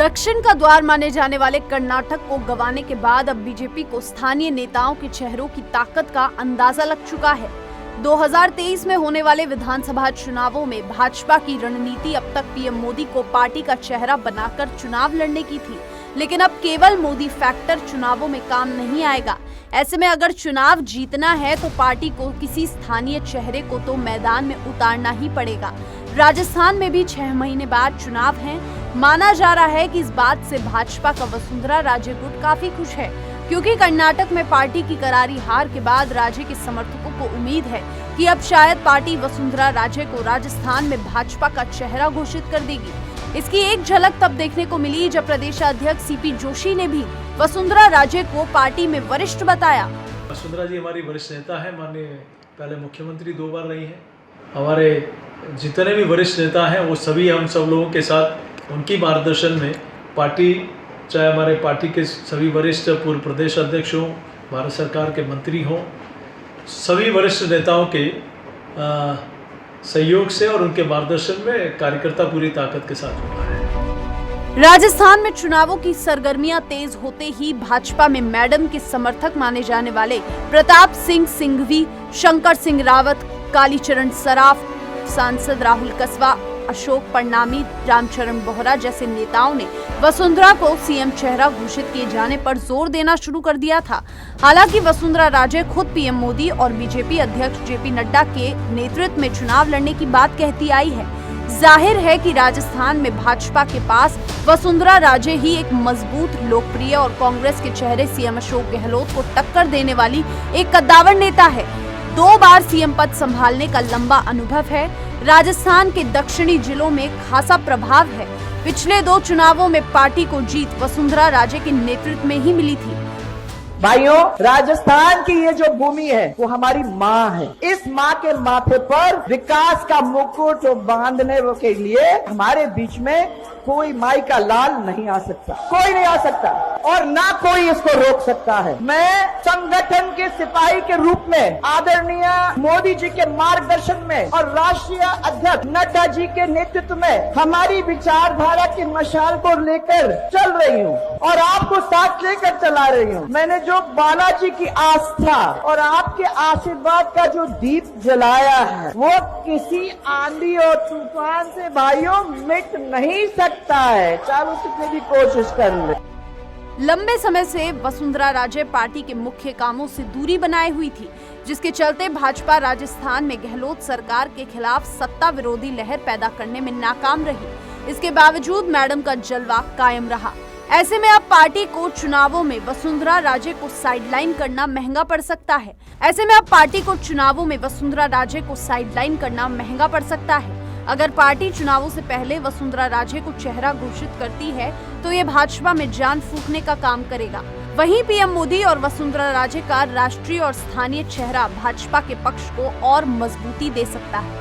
दक्षिण का द्वार माने जाने वाले कर्नाटक को गंवाने के बाद अब बीजेपी को स्थानीय नेताओं के चेहरों की ताकत का अंदाजा लग चुका है। 2023 में होने वाले विधानसभा चुनावों में भाजपा की रणनीति अब तक पीएम मोदी को पार्टी का चेहरा बनाकर चुनाव लड़ने की थी, लेकिन अब केवल मोदी फैक्टर चुनावों में काम नहीं आएगा। ऐसे में अगर चुनाव जीतना है तो पार्टी को किसी स्थानीय चेहरे को तो मैदान में उतारना ही पड़ेगा। राजस्थान में भी 6 महीने बाद चुनाव हैं। माना जा रहा है कि इस बात से भाजपा का वसुंधरा राजे गुट काफी खुश है, क्योंकि कर्नाटक में पार्टी की करारी हार के बाद राजे के समर्थकों को उम्मीद है कि अब शायद पार्टी वसुंधरा राजे को राजस्थान में भाजपा का चेहरा घोषित कर देगी। इसकी एक झलक तब देखने को मिली जब प्रदेशाध्यक्ष सीपी जोशी ने भी वसुंधरा राजे को पार्टी में वरिष्ठ बताया। वसुंधरा जी हमारी वरिष्ठ नेता है, माननीय पहले मुख्यमंत्री 2 बार रही हैं। हमारे जितने भी वरिष्ठ नेता हैं वो सभी हम सब लोगों के साथ उनकी मार्गदर्शन में पार्टी, चाहे हमारे पार्टी के सभी वरिष्ठ पूर्व प्रदेश अध्यक्ष हों, भारत सरकार के मंत्री हों, सभी वरिष्ठ नेताओं के सहयोग से और उनके मार्गदर्शन में कार्यकर्ता पूरी ताकत के साथ हुआ है। राजस्थान में चुनावों की सरगर्मियां तेज होते ही भाजपा में मैडम के समर्थक माने जाने वाले प्रताप सिंह सिंघवी, शंकर सिंह रावत, कालीचरण सराफ, सांसद राहुल कस्वा, अशोक परनामी, रामचरण बोहरा जैसे नेताओं ने वसुंधरा को सीएम चेहरा घोषित किए जाने पर जोर देना शुरू कर दिया था। हालांकि वसुंधरा राजे खुद पीएम मोदी और बीजेपी अध्यक्ष जेपी नड्डा के नेतृत्व में चुनाव लड़ने की बात कहती आई है। जाहिर है कि राजस्थान में भाजपा के पास वसुंधरा राजे ही एक मजबूत, लोकप्रिय और कांग्रेस के चेहरे सीएम अशोक गहलोत को टक्कर देने वाली एक कद्दावर नेता है। 2 बार सीएम पद संभालने का लंबा अनुभव है। राजस्थान के दक्षिणी जिलों में खासा प्रभाव है। पिछले 2 चुनावों में पार्टी को जीत वसुंधरा राजे के नेतृत्व में ही मिली थी। भाइयों, राजस्थान की ये जो भूमि है वो हमारी माँ है। इस माँ के माथे पर विकास का मुकुट बांधने के लिए हमारे बीच में कोई माई का लाल नहीं आ सकता, कोई नहीं आ सकता और ना कोई इसको रोक सकता है। मैं संगठन के सिपाही के रूप में आदरणीय मोदी जी के मार्गदर्शन में और राष्ट्रीय अध्यक्ष नड्डा जी के नेतृत्व में हमारी विचारधारा की मशाल को लेकर चल रही हूँ और आपको साथ लेकर चला रही हूँ। मैंने जो बालाजी की आस्था और आपके आशीर्वाद का जो दीप जलाया है वो किसी आंधी और तूफान से भाइयों मिट नहीं सकता है, चाहे कितनी भी कोशिश कर ले। लंबे समय से वसुंधरा राजे पार्टी के मुख्य कामों से दूरी बनाए हुई थी, जिसके चलते भाजपा राजस्थान में गहलोत सरकार के खिलाफ सत्ता विरोधी लहर पैदा करने में नाकाम रही। इसके बावजूद मैडम का जलवा कायम रहा। ऐसे में अब पार्टी को चुनावों में वसुंधरा राजे को साइडलाइन करना महंगा पड़ सकता है। अगर पार्टी चुनावों से पहले वसुंधरा राजे को चेहरा घोषित करती है तो ये भाजपा में जान फूंकने का काम करेगा। वहीं पीएम मोदी और वसुंधरा राजे का राष्ट्रीय और स्थानीय चेहरा भाजपा के पक्ष को और मजबूती दे सकता है।